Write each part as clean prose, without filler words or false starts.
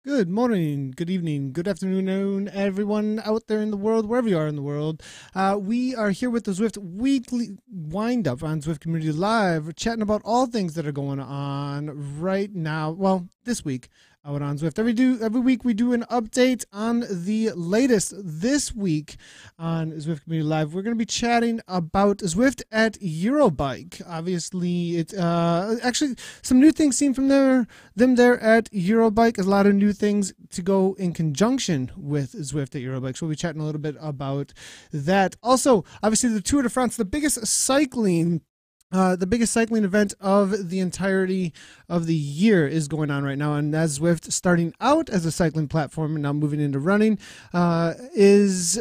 Good morning, good evening, good afternoon, everyone out there in the world, wherever you are in the world. We are here with the Zwift Weekly Wind-Up on Zwift Community Live, chatting about all things that are going on right now. Well, this week out on Zwift. Every week we do an update on the latest. This week on Zwift Community Live, we're going to be chatting about Zwift at Eurobike. Obviously, it's actually some new things seen from them there at Eurobike. A lot of new things to go in conjunction with Zwift at Eurobike. So we'll be chatting a little bit about that. Also, obviously, the Tour de France, the biggest cycling event of the entirety of the year is going on right now. And as Zwift starting out as a cycling platform and now moving into running, is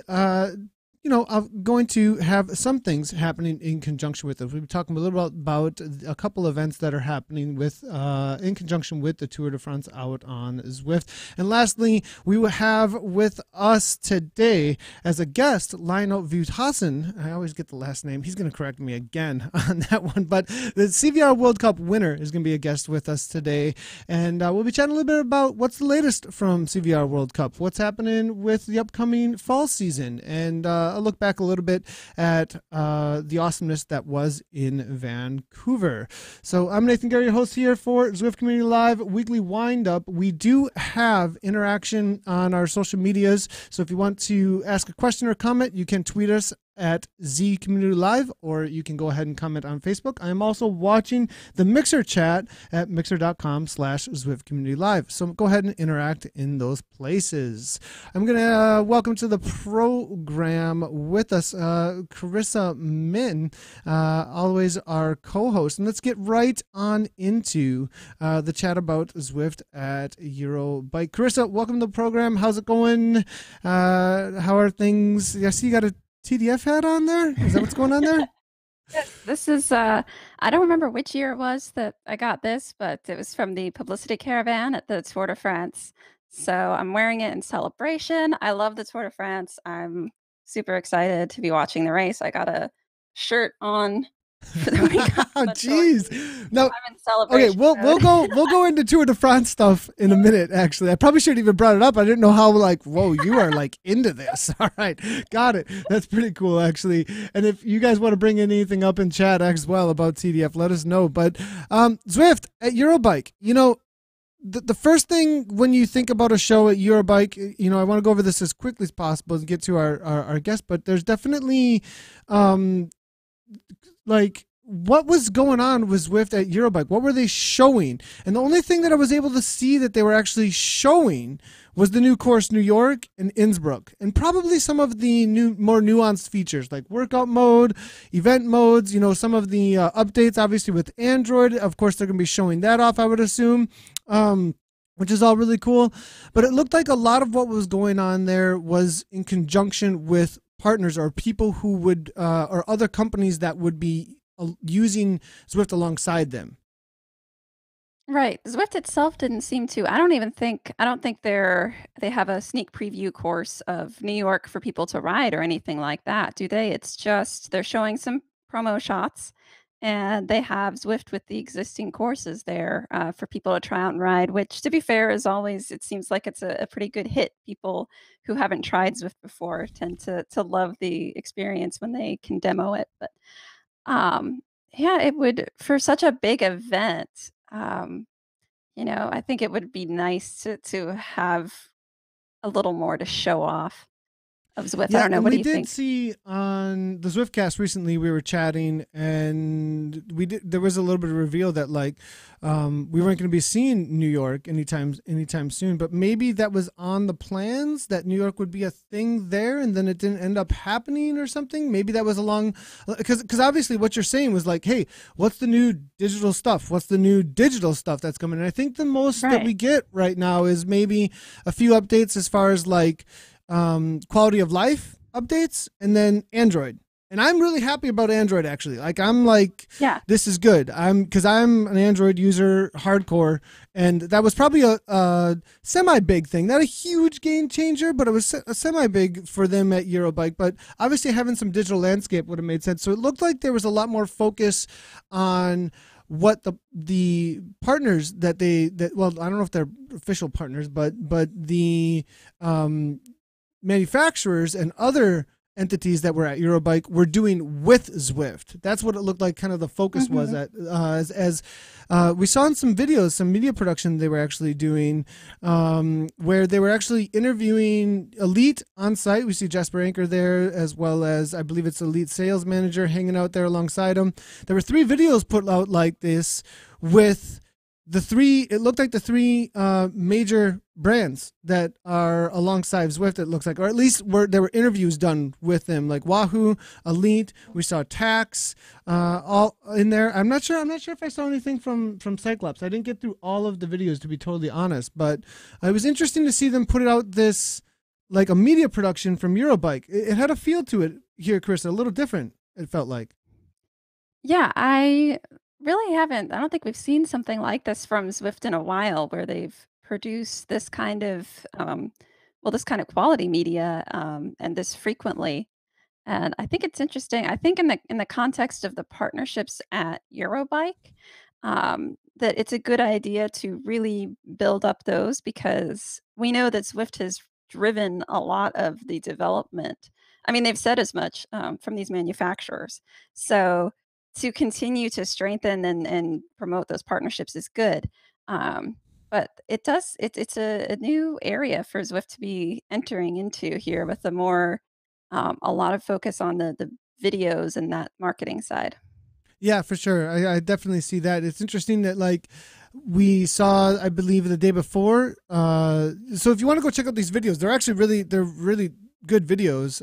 going to have some things happening in conjunction with it. We'll be talking a little about a couple events that are happening with in conjunction with the Tour de France out on Zwift. And lastly, we will have with us today as a guest Lionel Vuithassen. I always get the last name. He's going to correct me again on that one. But the CVR World Cup winner is going to be a guest with us today. And we'll be chatting a little bit about what's the latest from CVR World Cup, what's happening with the upcoming fall season, and I'll look back a little bit at the awesomeness that was in Vancouver. So I'm Nathan Gary, your host here for Zwift Community Live Weekly Wind-Up. We do have interaction on our social medias, so if you want to ask a question or comment, you can tweet us at Z Community Live, or you can go ahead and comment on Facebook. I am also watching the Mixer chat at mixer.com/Zwift Community Live. So go ahead and interact in those places. I'm going to welcome to the program with us Carissa Min, always our co-host. And let's get right on into the chat about Zwift at Eurobike. Carissa, welcome to the program. How's it going? How are things? I see you got a TDF hat on there? Is that what's going on there? This is, I don't remember which year it was that I got this, but it was from the publicity caravan at the Tour de France. So I'm wearing it in celebration. I love the Tour de France. I'm super excited to be watching the race. I got a shirt on for the week. Oh, jeez. No, I'm in celebration. Okay, we'll go into Tour de France stuff in a minute. Actually, I probably should have even brought it up. I didn't know how whoa, you are into this. All right, got it. That's pretty cool, actually. And if you guys want to bring anything up in chat as well about TDF, let us know. But Zwift at Eurobike, the first thing when you think about a show at Eurobike, I want to go over this as quickly as possible and get to our guest. But there's definitely what was going on with Zwift at Eurobike? What were they showing? And the only thing that I was able to see that they were actually showing was the new course New York and Innsbruck, and probably some of the more nuanced features like workout mode, event modes, some of the updates, obviously with Android. Of course, they're going to be showing that off, I would assume. Which is all really cool. But it looked like a lot of what was going on there was in conjunction with partners or people who would, or other companies that would be using Zwift alongside them. Right. Zwift itself didn't seem to. I don't think they have a sneak preview course of New York for people to ride or anything like that, do they? It's just they're showing some promo shots, and they have Zwift with the existing courses there for people to try out and ride, which, to be fair, is always, it seems like it's a pretty good hit. People who haven't tried Zwift before tend to love the experience when they can demo it. But yeah, it would, for such a big event, I think it would be nice to have a little more to show off of Zwift. Yeah, I don't know. and What do we you did think? see on the Zwiftcast recently, we were chatting, and there was a little bit of reveal that we weren't going to be seeing New York anytime soon, but maybe that was on the plans that New York would be a thing there, and then it didn't end up happening or something. Maybe that was because obviously what you're saying was like, hey, what's the new digital stuff? What's the new digital stuff that's coming? And I think the most that we get right now is maybe a few updates as far as quality of life updates, and then Android. And I'm really happy about Android, actually. Yeah, this is good. Because I'm an Android user hardcore, and that was probably a semi-big thing. Not a huge game changer, but it was a semi-big for them at Eurobike. But obviously having some digital landscape would have made sense. So it looked like there was a lot more focus on what the partners that well, I don't know if they're official partners, but the manufacturers and other entities that were at Eurobike were doing with Zwift. That's what it looked like. Kind of the focus was Hmm. at as we saw in some videos, some media production they were actually doing, where they were actually interviewing Elite on site. We see Jasper Anchor there, as well as I believe it's Elite sales manager hanging out there alongside him. There were 3 videos put out like this with the 3. It looked like the 3 major brands that are alongside Zwift. It looks like, or at least there were interviews done with them, like Wahoo, Elite. We saw Tax, all in there. I'm not sure if I saw anything from Cyclops. I didn't get through all of the videos, to be totally honest, but it was interesting to see them put it out this like a media production from Eurobike. It had a feel to it here, Chris, a little different. It felt like. Yeah, I really haven't. I don't think we've seen something like this from Zwift in a while, where they've produced this kind of, well, this kind of quality media, and this frequently. And I think it's interesting. I think in the context of the partnerships at Eurobike, that it's a good idea to really build up those, because we know that Zwift has driven a lot of the development. I mean, they've said as much, from these manufacturers. So to continue to strengthen and promote those partnerships is good. Um, but it's a new area for Zwift to be entering into here, with a lot of focus on the videos and that marketing side. Yeah, for sure. I definitely see that. It's interesting that like we saw, I believe, the day before. So if you want to go check out these videos, they're really good videos.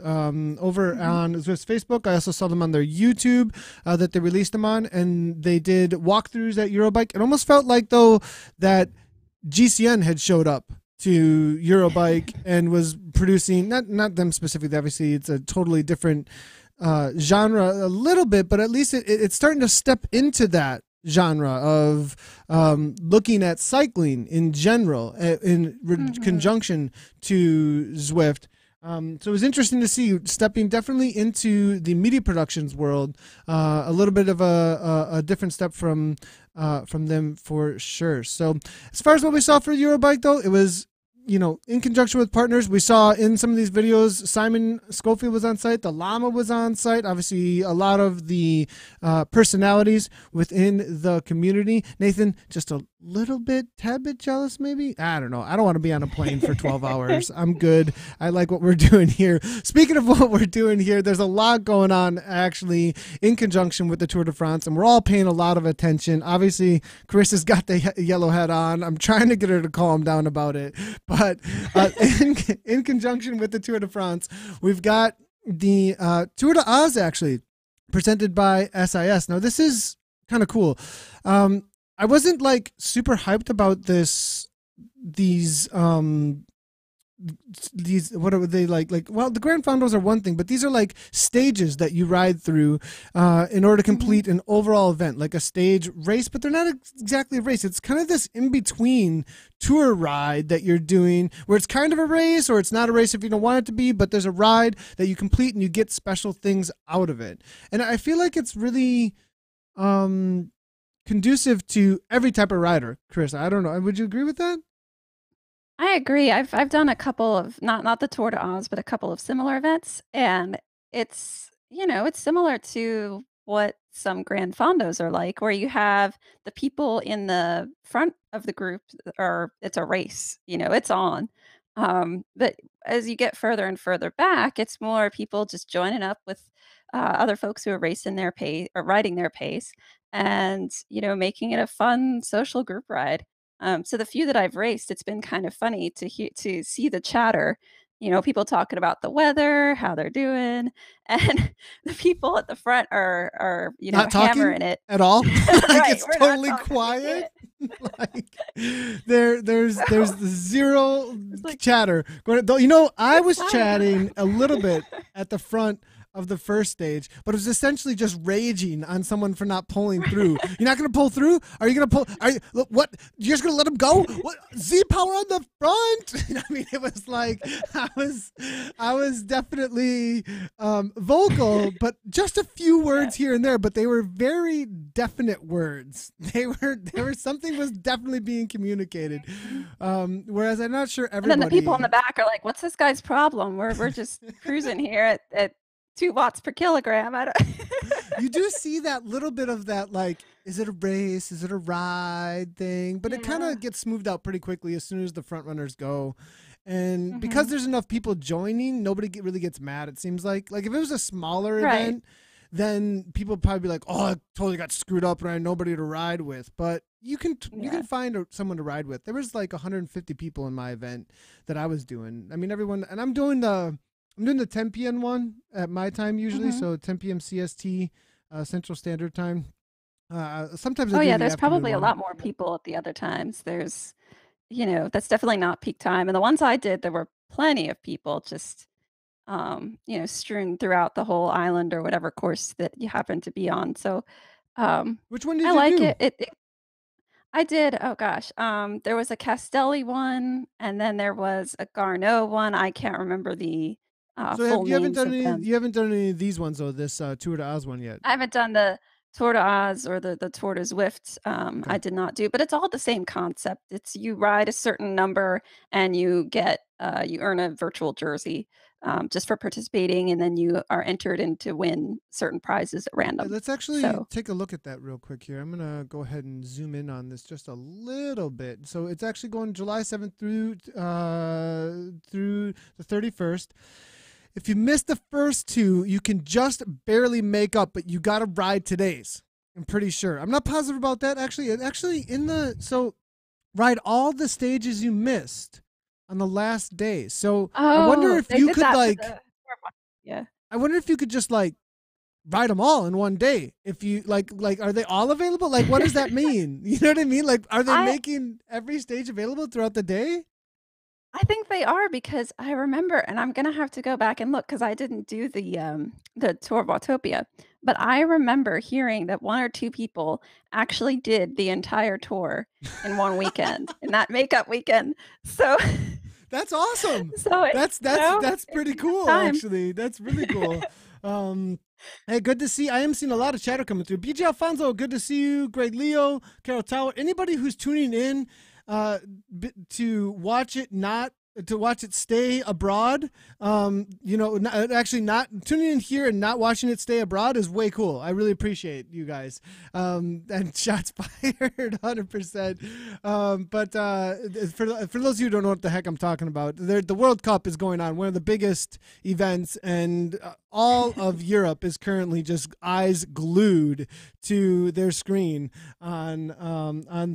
Over Mhm. on Zwift's Facebook, I also saw them on their YouTube that they released them on, and they did walkthroughs at Eurobike. It almost felt like though that GCN had showed up to Eurobike and was producing not them specifically. Obviously, it's a totally different genre a little bit, but at least it's starting to step into that genre of looking at cycling in general in Mhm. conjunction to Zwift. So it was interesting to see stepping definitely into the media productions world, a little bit of a different step from them for sure. So as far as what we saw for Eurobike, though, it was in conjunction with partners. We saw in some of these videos, Simon Schofield was on site, the Llama was on site, obviously a lot of the personalities within the community. Nathan, just a tad bit jealous, maybe? I don't know. I don't want to be on a plane for 12 hours. I'm good. I like what we're doing here. Speaking of what we're doing here, there's a lot going on actually in conjunction with the Tour de France, and we're all paying a lot of attention. Obviously, Chris has got the yellow hat on. I'm trying to get her to calm down about it. But in conjunction with the Tour de France, we've got the Tour de Oz actually presented by SIS. Now, this is kind of cool. I wasn't like super hyped about these what are they like well, the grand fondos are one thing, but these are like stages that you ride through in order to Mhm. complete an overall event, like a stage race, but they're not exactly a race. It's kind of this in between tour ride that you're doing, where it's kind of a race or it's not a race if you don't want it to be, but there's a ride that you complete and you get special things out of it. And I feel like it's really um conducive to every type of rider. Chris, I don't know, would you agree with that? I agree. I've done a couple of, not the Tour de Oz, but a couple of similar events, and it's similar to what some Grand Fondos are like, where you have the people in the front of the group, or it's a race, it's on. But as you get further and further back, it's more people just joining up with other folks who are racing their pace or riding their pace, and making it a fun social group ride. So the few that I've raced, it's been kind of funny to see the chatter. People talking about the weather, how they're doing, and the people at the front are Not talking hammering it. at all. Like Right, it's we're not totally talking. We quiet. can't. Like there's So zero it's like chatter going. Though I it's was silent. chatting a little bit at the front of the first stage, but it was essentially just raging on someone for not pulling through. You're not going to pull through? Are you going to pull? Are you, what? You're just going to let him go? What? Z power on the front? I mean, it was like I was definitely vocal, but just a few Yeah. words here and there. But they were very definite words. They were something was definitely being communicated. Whereas I'm not sure And then the people in everybody. the back are like, "What's this guy's problem? We're just cruising here at 2 watts per kilogram." I don't You do see that little bit of that, like, is it a race? Is it a ride thing? But it kind Yeah. of gets smoothed out pretty quickly as soon as the front runners go. And because Mhm. there's enough people joining, nobody really gets mad. It seems like if it was a smaller Right. event, then people would probably be like, "Oh, I totally got screwed up and I had nobody to ride with." But you can Yeah. find someone to ride with. There was like 150 people in my event that I was doing. I mean, everyone, and I'm doing the 10 p.m. one at my time usually, Mhm. so 10 p.m. CST, Central Standard Time. Sometimes I Oh, do yeah, the there's afternoon probably a one. lot more people at the other times. That's definitely not peak time, and the ones I did, there were plenty of people just, strewn throughout the whole island or whatever course that you happen to be on, so, um, Which one I did you like do? it. I did, oh gosh, there was a Castelli one, and then there was a Garneau one. I can't remember the, So full names of them. you haven't done any of these ones though, this Tour de Oz one yet. I haven't done the Tour de Oz or the Tour de Zwift, Okay. I did not do, but it's all the same concept. It's you ride a certain number and you earn a virtual jersey, just for participating, and then you are entered in to win certain prizes at random. Let's actually So take a look at that real quick here. I'm gonna go ahead and zoom in on this just a little bit. So it's actually going July 7th through the 31st. If you missed the first two, you can just barely make up, but you got to ride today's. I'm pretty sure. I'm not positive about that actually. In the so ride all the stages you missed on the last day. So I wonder Oh, if they you did could that for like the yeah. I wonder if you could just like ride them all in one day. If you like are they all available? Like what does that mean? You know what I mean? Like are they I making every stage available throughout the day? I think they are because I remember and I'm gonna have to go back and look because I didn't do the tour of Autopia, but I remember hearing that 1 or 2 people actually did the entire tour in 1 weekend, in that makeup weekend. So That's awesome. so it That's it's pretty a good cool time. actually. That's really cool. Um Hey, good to see. I am seeing a lot of chatter coming through. BJ Alfonso, good to see you. Greg Leo, Carol Tower. Anybody who's tuning in uh, to watch it, not to watch it stay abroad. Actually, not tuning in here and not watching it stay abroad is way cool. I really appreciate you guys. And shots fired, 100%. But for those of you who don't know what the heck I'm talking about, the World Cup is going on, one of the biggest events, and all of Europe is currently just eyes glued to their screen on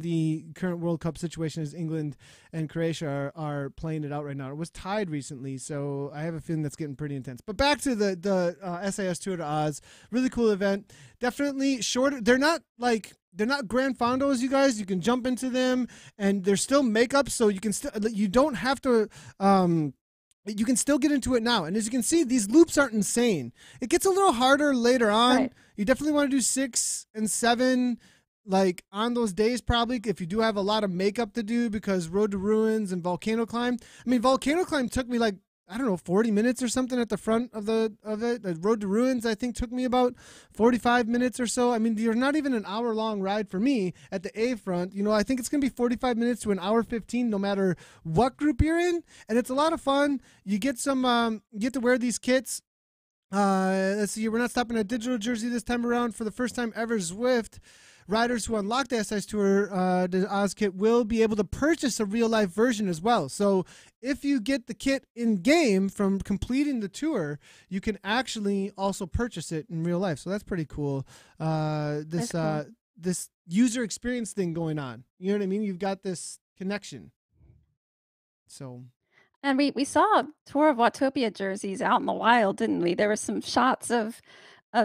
the current World Cup situation as England and Croatia are playing it out right now. It was tied recently, so I have a feeling that's getting pretty intense. But back to the SAS Tour de Oz, really cool event. Definitely shorter. They're not grand fondos, you guys. You can jump into them, and they're still makeup, so you don't have to. You can still get into it now. And as you can see, these loops aren't insane. It gets a little harder later on. Right. You definitely want to do 6 and 7, like on those days, probably if you do have a lot of makeup to do, because Road to Ruins and Volcano Climb. I mean, Volcano Climb took me like, I don't know, 40 minutes or something at the front of it. The Road to Ruins, I think, took me about 45 minutes or so. I mean, you're not even an hour long ride for me at the A front. I think it's going to be 45 minutes to an hour 15, no matter what group you're in. And it's a lot of fun. You get to wear these kits. Let's see. We're not stopping at digital jersey this time around. For the first time ever, Zwift riders who unlock the SS Tour the Oz kit will be able to purchase a real life version as well. So if you get the kit in game from completing the tour, you can actually also purchase it in real life. So that's pretty cool. That's cool. This user experience thing going on. You know what I mean? You've got this connection. So And we saw Tour of Watopia jerseys out in the wild, didn't we? There were some shots of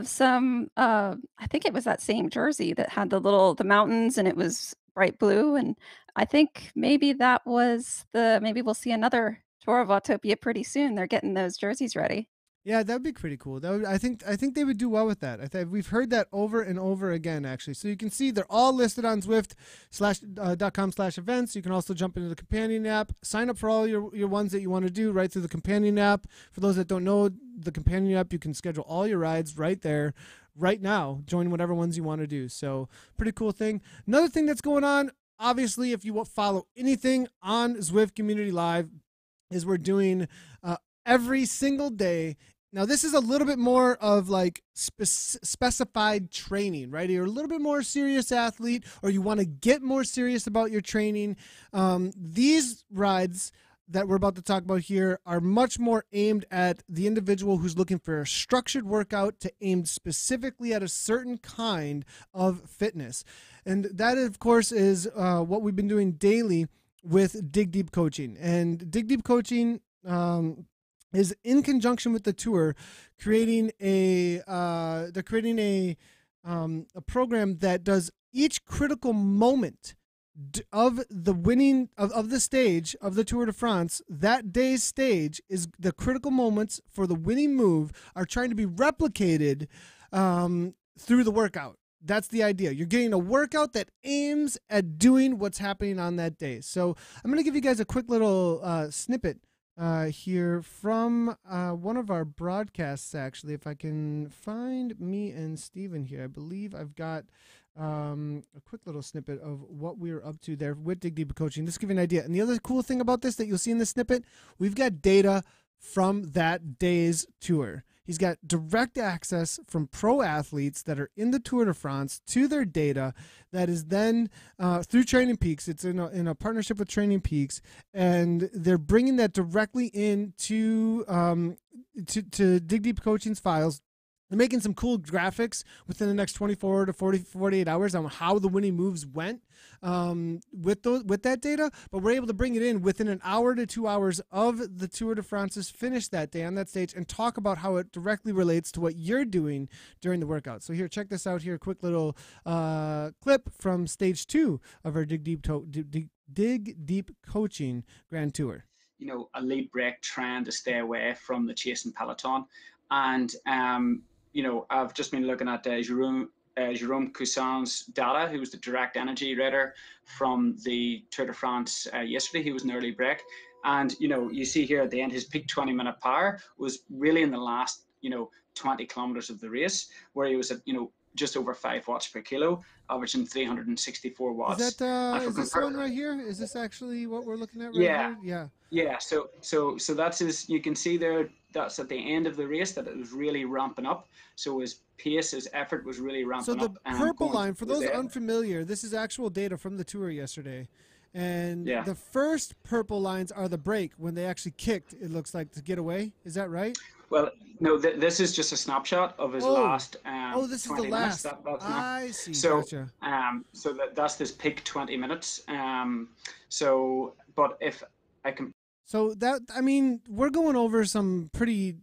some, I think it was that same jersey that had the mountains and it was bright blue, and I think maybe we'll see another Tour of Watopia pretty soon. They're getting those jerseys ready. Yeah, that would be pretty cool. That would, I think they would do well with that. We've heard that over and over again, actually. So you can see they're all listed on Zwift slash .com slash events. You can also jump into the companion app, sign up for all your ones that you want to do right through the companion app. For those that don't know the companion app, you can schedule all your rides right there, right now. Join whatever ones you want to do. So pretty cool thing. Another thing that's going on, obviously, if you follow anything on Zwift Community Live, is we're doing every single day. Now, this is a little bit more of like specified training, right? You're a little bit more serious athlete, or you want to get more serious about your training. These rides that we're about to talk about here are much more aimed at the individual who's looking for a structured workout to aim specifically at a certain kind of fitness. And that, of course, is what we've been doing daily with Dig Deep Coaching. And Dig Deep Coaching is in conjunction with the tour creating they're creating a program that does each critical moment of the winning of the stage of the Tour de France. That day's stage is the critical moments for the winning move are trying to be replicated through the workout. That's the idea. You're getting a workout that aims at doing what's happening on that day. So I'm going to give you guys a quick little snippet here from one of our broadcasts, actually. If I can find me and Steven here, I believe I've got a quick little snippet of what we're up to there with Dig Deep Coaching. Just to give you an idea. And the other cool thing about this that you'll see in this snippet, we've got data from that day's tour. He's got direct access from pro athletes that are in the Tour de France to their data that is then through Training Peaks. It's in a partnership with Training Peaks, and they're bringing that directly into to Dig Deep Coaching's files. They're making some cool graphics within the next 24 to 48 hours on how the winning moves went with that data, but we're able to bring it in within an hour to 2 hours of the Tour de France's finish that day on that stage and talk about how it directly relates to what you're doing during the workout. So here, check this out here, a quick little clip from stage 2 of our Dig Deep Coaching Grand Tour. Elite break trying to stay away from the chasing peloton. And I've just been looking at Jerome Cousin's data, who was the direct energy rider from the Tour de France yesterday. He was an early break. And, you see here at the end, his peak 20-minute power was really in the last, 20 kilometers of the race, where he was at, just over 5 watts per kilo, averaging 364 watts. Is this one right here? Is this actually what we're looking at right here? Yeah. Yeah. So that's his, you can see there, that's at the end of the race that it was really ramping up. So his pace, his effort was really ramping up. So the purple line, for those unfamiliar, this is actual data from the tour yesterday. And the first purple lines are the break when they actually kicked, it looks like, to get away. Is that right? Well, no, this is just a snapshot of his last. This is the last. I see. So, gotcha. That's this peak 20 minutes. But if I can. So we're going over some pretty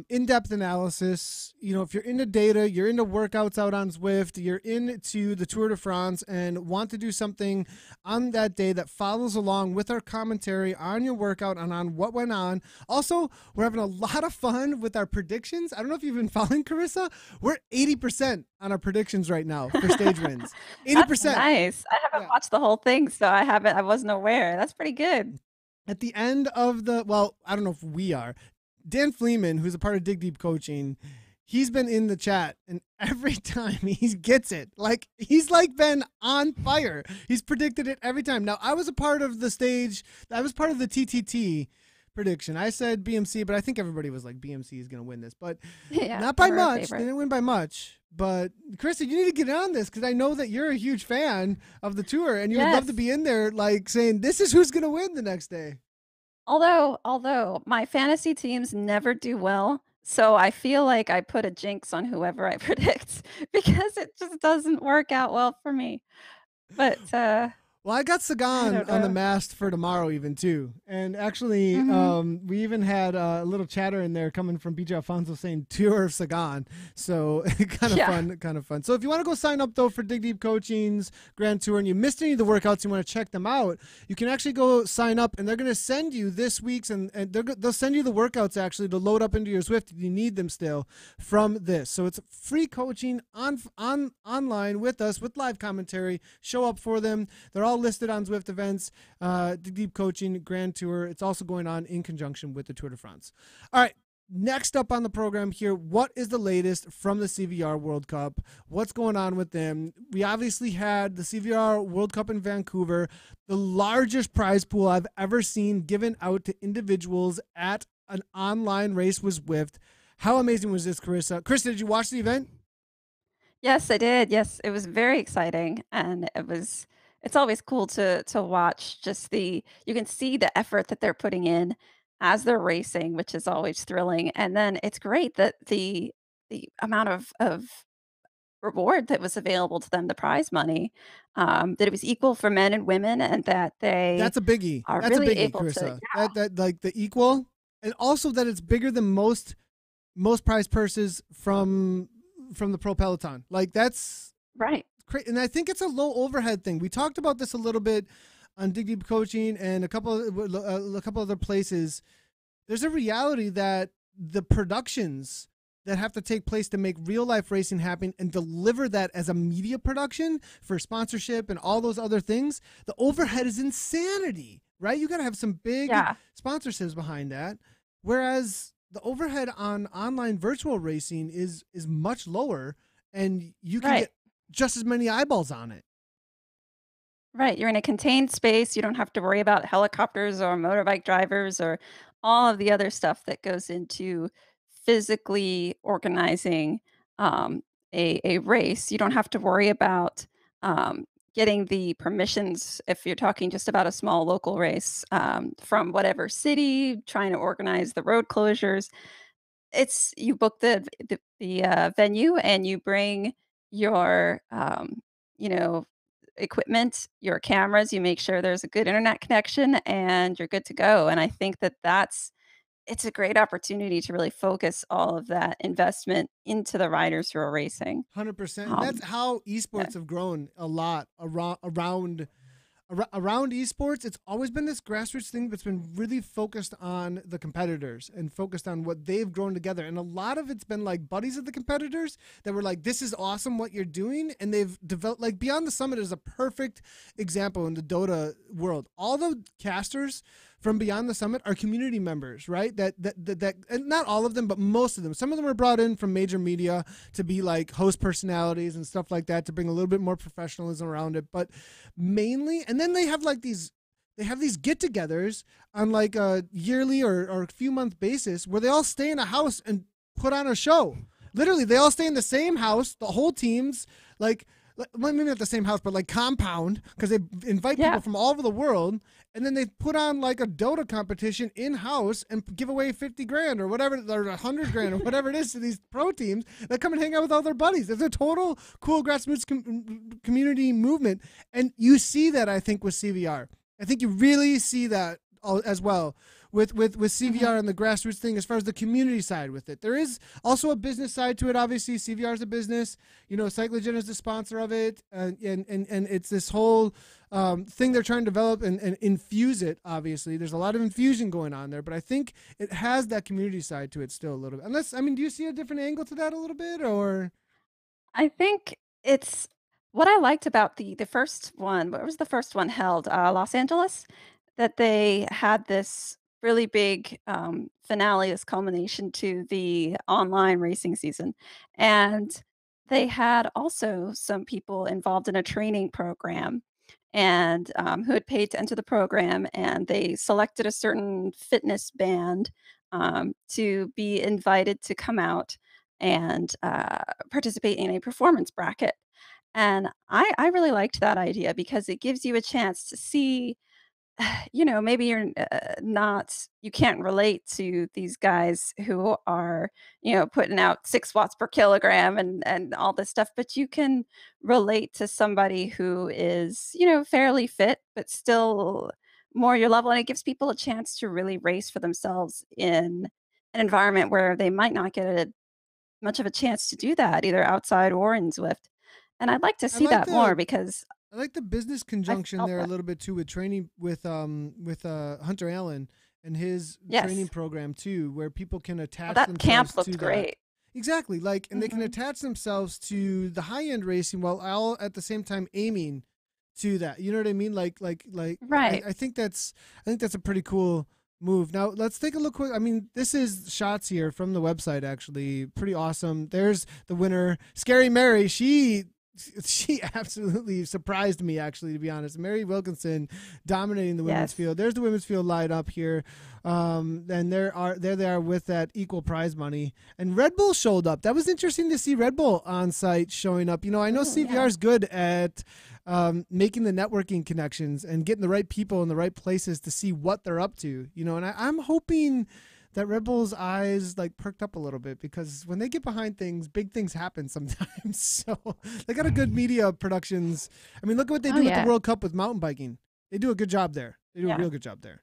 in-depth analysis. If you're into data, you're into workouts out on Zwift, you're into the Tour de France and want to do something on that day that follows along with our commentary on your workout and on what went on. Also, we're having a lot of fun with our predictions. I don't know if you've been following, Carissa. We're 80% on our predictions right now for stage wins. 80%. That's nice. I haven't watched the whole thing, so I wasn't aware. That's pretty good. At the end of I don't know if we are. Dan Fleeman, who's a part of Dig Deep Coaching, he's been in the chat, and every time he gets it. He's been on fire. He's predicted it every time. Now, I was a part of the stage. I was part of the TTT prediction. I said BMC, but I think everybody was like, BMC is going to win this. But not by much. They didn't win by much. But, Krista, you need to get on this because I know that you're a huge fan of the tour, and you would love to be in there saying, this is who's going to win the next day. Although my fantasy teams never do well, so I feel like I put a jinx on whoever I predict because it just doesn't work out well for me. But Well, I got I Sagan don't on the know. mast for tomorrow, even too. And actually, Mhm. we even had a little chatter in there coming from BJ Alfonso saying tour of Sagan. So kind of Yeah. fun, kind of fun. So if you want to go sign up though for Dig Deep Coaching's Grand Tour and you missed any of the workouts, you want to check them out, you can actually go sign up, and they're going to send you this week's and they'll send you the workouts actually to load up into your Zwift if you need them still from this. So it's free coaching on online with us with live commentary. Show up for them. They're all listed on Zwift events, Deep Coaching Grand Tour. It's also going on in conjunction with the Tour de France. All right. Next up on the program here, what is the latest from the CVR World Cup? What's going on with them? We obviously had the CVR World Cup in Vancouver, the largest prize pool I've ever seen given out to individuals at an online race with Zwift. How amazing was this, Carissa? Carissa, did you watch the event? Yes, I did. Yes, it was very exciting, and it's always cool to watch just the you can see the effort that they're putting in as they're racing, which is always thrilling. And then it's great that the amount of reward that was available to them, the prize money, that it was equal for men and women, and that they That's a biggie. are That's a really biggie, able to. Carissa. That like the equal, and also that it's bigger than most prize purses from the pro peloton. Like that's Right. great, and I think it's a low overhead thing. We talked about this a little bit on Dig Deep Coaching and a couple other places. There's a reality that the productions that have to take place to make real life racing happen and deliver that as a media production for sponsorship and all those other things, the overhead is insanity, right? You got to have some big Yeah. sponsorships behind that. Whereas the overhead on online virtual racing is much lower, and you can Right. get just as many eyeballs on it. Right, you're in a contained space, you don't have to worry about helicopters or motorbike drivers or all of the other stuff that goes into physically organizing, a race. You don't have to worry about, getting the permissions if you're talking just about a small local race, from whatever city, trying to organize the road closures. It's you book the venue and you bring your, you know, equipment, your cameras, you make sure there's a good internet connection, and you're good to go, and I think that it's a great opportunity to really focus all of that investment into the riders who are racing. 100%. And Um, that's how yeah. esports have grown a lot around esports. It's always been this grassroots thing that's been really focused on the competitors and focused on what they've grown together. And a lot of it's been like buddies of the competitors that were like, this is awesome what you're doing. And they've developed, like, Beyond the Summit is a perfect example in the Dota world. All the casters from Beyond the Summit are community members, right? That and not all of them, but most of them. Some of them are brought in from major media to be like host personalities and stuff like that to bring a little bit more professionalism around it. But mainly, and then they have these get-togethers on like a yearly or a few month basis where they all stay in a house and put on a show. Literally, they all stay in the same house. The whole team's like, well, maybe not the same house, but like compound, because they invite people Yeah. from all over the world, and then they put on like a Dota competition in house and give away 50 grand or whatever, or 100 grand or whatever it is to these pro teams that come and hang out with all their buddies. It's a total cool grassroots community movement, and you see that I think with CVR. I think you really see that as well with Mhm. CVR and the grassroots thing as far as the community side with it. There is also a business side to it. Obviously, CVR is a business. You know, Cyclogen is the sponsor of it, and it's this whole thing they're trying to develop and infuse it. Obviously, there's a lot of infusion going on there, but I think it has that community side to it still a little bit. Unless, I mean, do you see a different angle to that a little bit, or? I think it's what I liked about the first one where was the first one held? Los Angeles? That they had this really big, finale, this culmination to the online racing season, and they had also some people involved in a training program and, who had paid to enter the program, and they selected a certain fitness band, to be invited to come out and, participate in a performance bracket, and I really liked that idea because it gives you a chance to see maybe you're not, you can't relate to these guys who are, putting out 6 watts per kilogram and all this stuff, but you can relate to somebody who is, fairly fit, but still more your level. And it gives people a chance to really race for themselves in an environment where they might not get much of a chance to do that, either outside or in Zwift. And I'd like to I see like that more the because I like the business I conjunction felt there a that. little bit too with training with Hunter Allen and his training Yes. program too, where people can Oh, attach that camp themselves to looked that. great. Exactly, like, and they can Mhm. attach themselves to the high end racing while all at the same time aiming to that. You know what I mean? Like Right. I think that's a pretty cool move. Now let's take a look quick. I mean, this is shots here from the website actually. Pretty awesome. There's the winner, Scary Mary. She absolutely surprised me actually, to be honest. Mary Wilkinson dominating the women's Yes. field. There's the women's field line up here. And there they are with that equal prize money. And Red Bull showed up. That was interesting to see Red Bull on site showing up. I know Oh, CVR yeah. is good at making the networking connections and getting the right people in the right places to see what they're up to. And I'm hoping that Red Bull's eyes like perked up a little bit, because when they get behind things, big things happen sometimes. So they got a good media productions. I mean, look at what they Oh, do with the yeah. World Cup with mountain biking. They do a good job there. They do a Yeah. real good job there.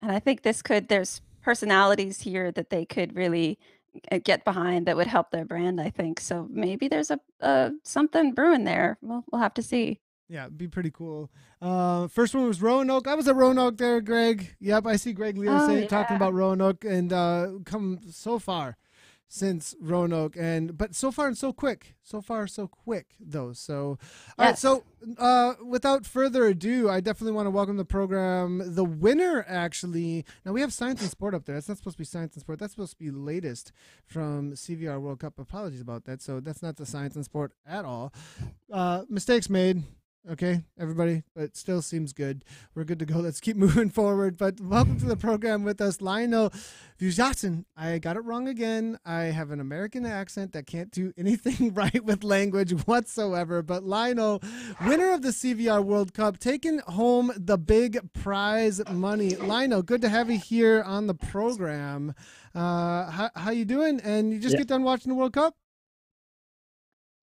And I think there's personalities here that they could really, get behind that would help their brand, I think. So maybe there's a something brewing there. We'll have to see. Yeah, it'd be pretty cool. First one was Roanoke. I was at Roanoke there, Greg. Yep, I see Greg Leo Oh, talking yeah. about Roanoke, and come so far since Roanoke, but so far and so quick. So far so quick though. So all right, Yes. so without further ado, I definitely want to welcome the program. The winner, actually. Now we have Science and Sport up there. That's not supposed to be Science and Sport. That's supposed to be latest from CVR World Cup. Apologies about that. So that's not the Science and Sport at all. Mistakes made. Okay, everybody, but it still seems good. We're good to go. Let's keep moving forward. But welcome to the program with us, Lionel Vujatin. I got it wrong again. I have an American accent that can't do anything right with language whatsoever. But Lionel, winner of the CVR World Cup, taking home the big prize money. Lionel, good to have you here on the program. How you doing? And you just Yeah, get done watching the World Cup?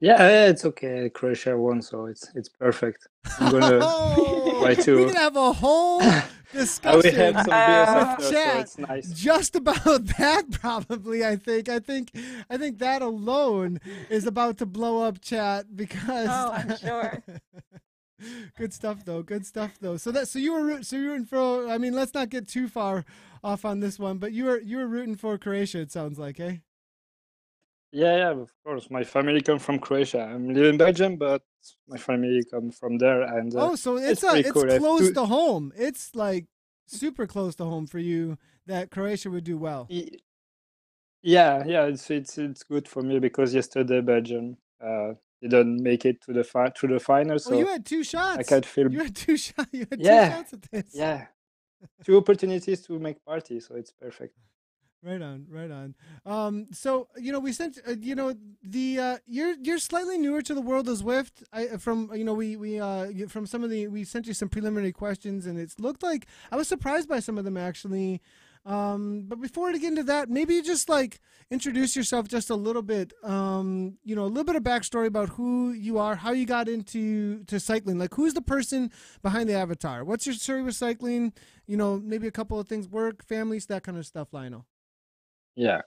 yeah, it's okay. Croatia won, so it's perfect. I'm gonna Oh, try we to. can have a whole I will have discussion some beers with after, so chat it's nice. just about that. Probably, I think that alone is about to blow up chat because. Oh, I'm sure. Good stuff though. Good stuff though. So you were rooting for. I mean, let's not get too far off on this one, but you were rooting for Croatia. It sounds like, eh? Yeah, of course. My family come from Croatia. I'm living in Belgium, but my family come from there, and Oh, so it's pretty it's cool. I have close two. to home. It's like super close to home for you that Croatia would do well. y- Yeah, yeah, it's good for me because yesterday Belgium didn't make it to the final, Oh, you so had two I shots. can feel. You had two shots. You had two Yeah, shots at this. yeah, two opportunities to make party, so it's perfect. Right on, right on. So we sent the you're slightly newer to the world of Zwift. From from some of the we sent you some preliminary questions, and it's looked like I was surprised by some of them actually. But before we get into that, maybe you just like introduce yourself just a little bit. A little bit of backstory about who you are, how you got into cycling. Like, who's the person behind the avatar? What's your story with cycling? Maybe a couple of things: work, families, that kind of stuff. Lionel. Yeah.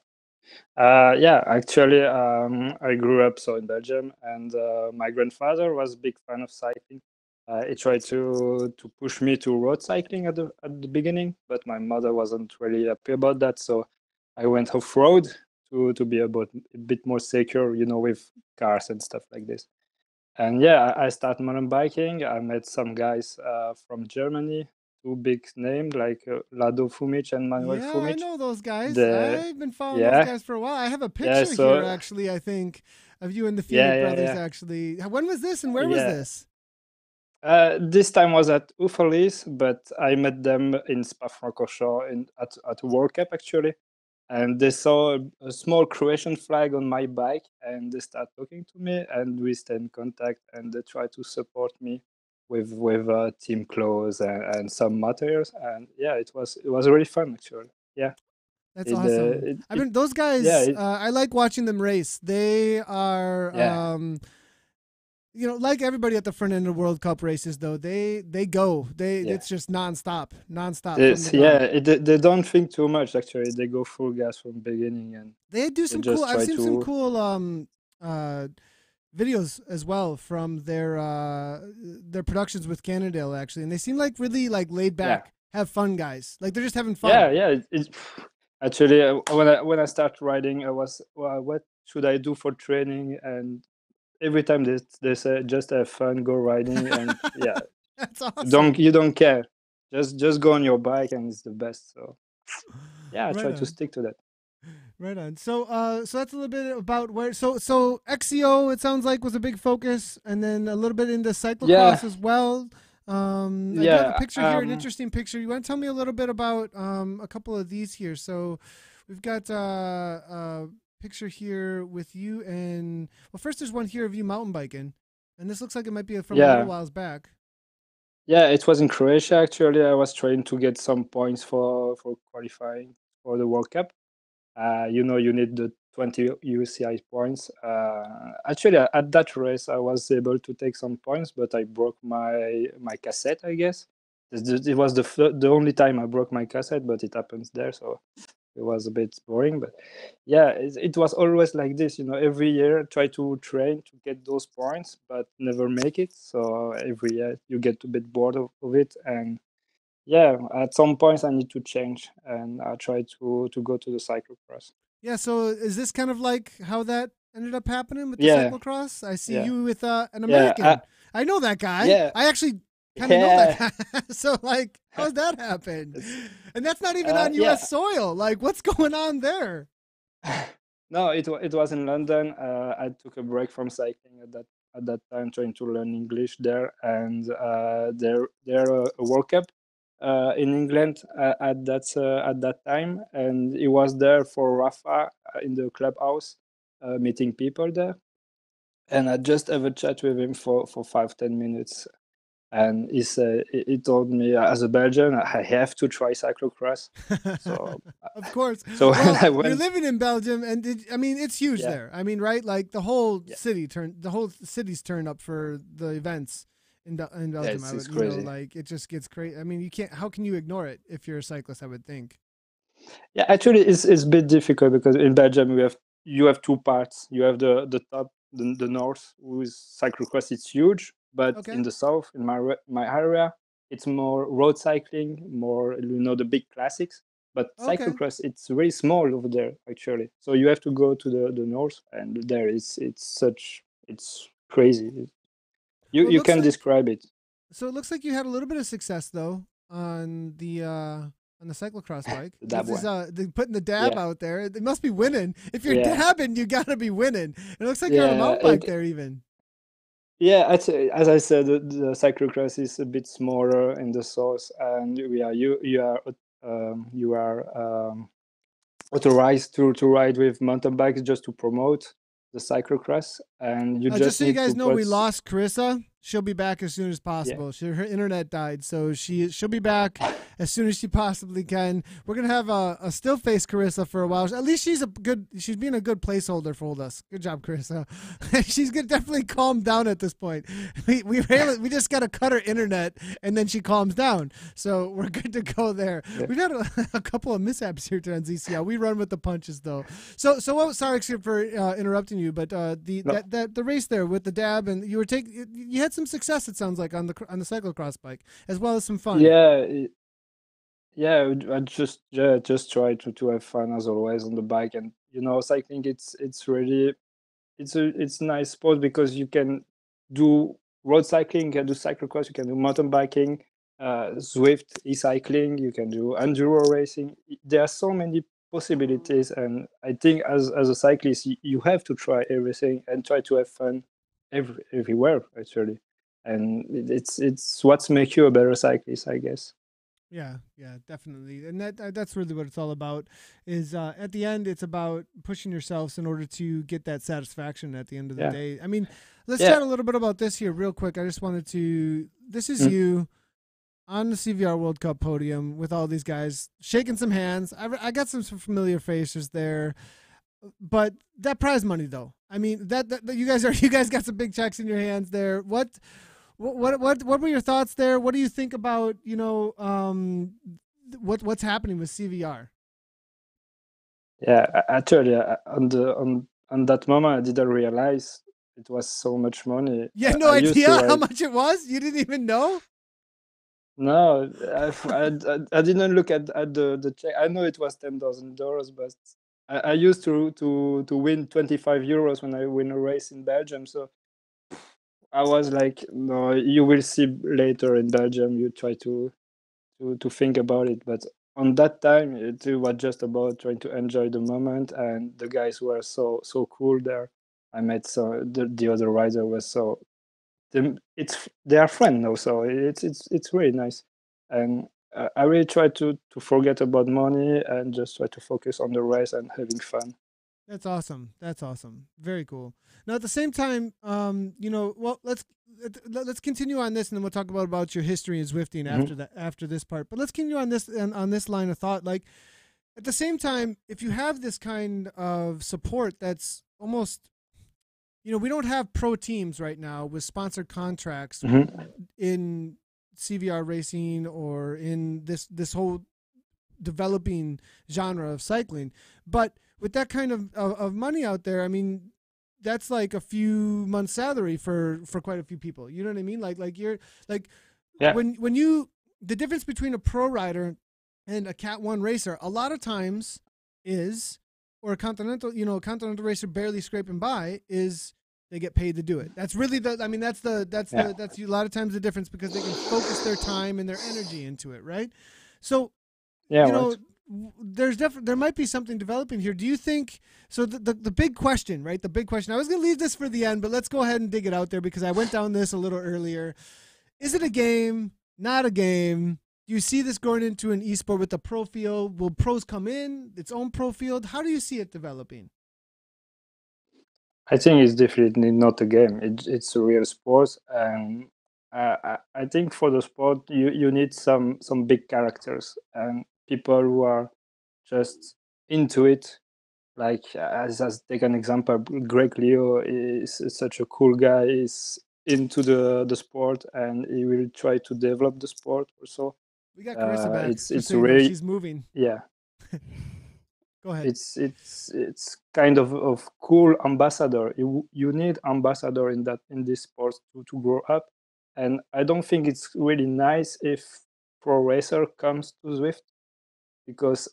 Yeah, actually, I grew up so in Belgium, and my grandfather was a big fan of cycling. He tried to push me to road cycling at the beginning, but my mother wasn't really happy about that. So I went off road to be a bit more secure, with cars and stuff like this. And yeah, I started mountain biking. I met some guys from Germany, two big names like Lado Fumic and Manuel Yeah, I Fumic. know those guys. The I've been following those yeah, guys for a while. I have a yeah. picture here, So actually, I think, of you and the yeah, Fumic yeah, brothers, yeah. actually. When was this and where was Yeah, this? this time was at Ufalis, but I met them in Spa-Francorchamps at a World Cup actually, and they saw a small Croatian flag on my bike, and they start talking to me, and we stay in contact, and they try to support me with team clothes and some materials, and yeah, it was really fun actually. Yeah, That's awesome. I mean, those guys. I like watching them race. They are. Yeah. Like everybody at the front end of World Cup races, though, they go. It's just nonstop. They don't think too much actually. They go full gas from the beginning, and they do some cool. I've seen some cool videos as well from their productions with Cannondale actually, and they seem like really like laid back, have fun guys. Like they're just having fun. It's actually when I start riding, I was, well, what should I do for training? And every time they say just have fun, go riding, and yeah, that's awesome. You don't care, just go on your bike, and it's the best. So yeah, I try to stick to that. Right on. So that's a little bit about where. So XCO, it sounds like, was a big focus, and then a little bit into cyclocross as well. I have a picture here, an interesting picture. You want to tell me a little bit about a couple of these here? So we've got a picture here with you, and well, first there's one here of you mountain biking, and this looks like it might be from a little while back. Yeah, it was in Croatia actually. I was trying to get some points for qualifying for the World Cup. You need the 20 UCI points. Actually, at that race, I was able to take some points, but I broke my cassette, I guess. It was the only time I broke my cassette, but it happens there, so it was a bit boring. But yeah, it was always like this. Every year, try to train to get those points, but never make it. So every year, you get a bit bored of it, and yeah, at some points I need to change, and I try to go to the cyclocross. Yeah, so is this kind of like how that ended up happening with the cyclocross? I see you with an American. I know that guy. Yeah. I actually kind of know that guy. So, like, how does that happen? And that's not even on U.S. soil. Like, what's going on there? No, it was in London. I took a break from cycling at that time, trying to learn English there, and there a World Cup in England at that time, and he was there for Rafa in the clubhouse, meeting people there, and I just have a chat with him for 5-10 minutes, and he told me, as a Belgian, I have to try cyclocross. So of course, so well, you're living in Belgium, and it's huge there. I mean, right? Like the whole city's turned up for the events. In Belgium, it's crazy. Like it just gets crazy. I mean, you can't. How can you ignore it if you're a cyclist? I would think. Yeah, actually, it's a bit difficult because in Belgium you have two parts. You have the top, the north, with cyclocross. It's huge, but in the south, in my area, it's more road cycling, more the big classics. But cyclocross, it's very small over there actually. So you have to go to the north, and there it's crazy. You can describe it. So it looks like you had a little bit of success though on the cyclocross bike. Putting the dab out there. It must be winning. If you're dabbing, you gotta be winning. It looks like you're on a mountain bike there even. Yeah, as I said, the cyclocross is a bit smaller in the south, and you are authorized to ride with mountain bikes just to promote the cyclocross, and you just so you guys know, we lost Carissa. She'll be back as soon as possible. Her internet died, so she'll be back as soon as she possibly can. We're gonna have a still face Carissa for a while. At least she's being a good placeholder for us. Good job, Carissa. She's gonna definitely calm down at this point. We just gotta cut her internet, and then she calms down. So we're good to go there. Yeah. We've had a couple of mishaps here on ZCL. We run with the punches though. So sorry for interrupting you, but the race there with the dab, and you had some success, it sounds like, on the cyclocross bike, as well as some fun. I just try to have fun as always on the bike, and cycling, it's really it's a nice sport because you can do road cycling, you can do cyclocross, you can do mountain biking, Zwift, e-cycling, you can do enduro racing. There are so many possibilities, and I think as a cyclist you have to try everything and try to have fun everywhere actually, and it's what makes you a better cyclist, I guess. Yeah, definitely, and that's really what it's all about. Is at the end, it's about pushing yourselves in order to get that satisfaction at the end of the day. I mean, let's Yeah. chat a little bit about this here real quick. I just wanted to. This is you on the CVR World Cup podium with all these guys shaking some hands. I got some familiar faces there, but that prize money though. I mean that you guys got some big checks in your hands there. What were your thoughts there? What do you think about what's happening with CVR? Yeah, actually, on that moment, I didn't realize it was so much money. You had no I used to idea how write- much it was? You didn't even know? No, I didn't look at the check. I know it was $10,000, but I used to win 25 euros when I win a race in Belgium. So I was like, no, you will see later in Belgium. You try to think about it, but on that time it was just about trying to enjoy the moment, and the guys were so cool there. I met the other rider was so they are friends now, so it's really nice. And I really try to forget about money and just try to focus on the race and having fun. That's awesome. That's awesome. Very cool. Now, at the same time, well, let's continue on this, and then we'll talk about your history in Zwifting after this part. But let's continue on this line of thought. Like, at the same time, if you have this kind of support, that's almost, we don't have pro teams right now with sponsored contracts in CVR racing or in this whole developing genre of cycling, but with that kind of money out there, I mean, that's like a few months' salary for quite a few people. You know what I mean? Like you're like when you the difference between a pro rider and a Cat 1 racer a lot of times is, or a continental racer barely scraping by, is they get paid to do it. That's really that's a lot of times the difference, because they can focus their time and their energy into it, right? So there might be something developing here. Do you think so? The big question, right? The big question. I was going to leave this for the end, but let's go ahead and dig it out there because I went down this a little earlier. Is it a game? Not a game? Do you see this going into an esport with the pro field? Will pros come in its own pro field? How do you see it developing? I think it's definitely not a game. It's a real sport, and I think for the sport you need some big characters and people who are just into it. Like as take an example, Greg Leo is such a cool guy. He's into the sport, and he will try to develop the sport also. We got Carissa back. It's really she's moving. Yeah. Go ahead. It's kind of cool ambassador. You need ambassador in this sport to grow up, and I don't think it's really nice if pro racer comes to Zwift, because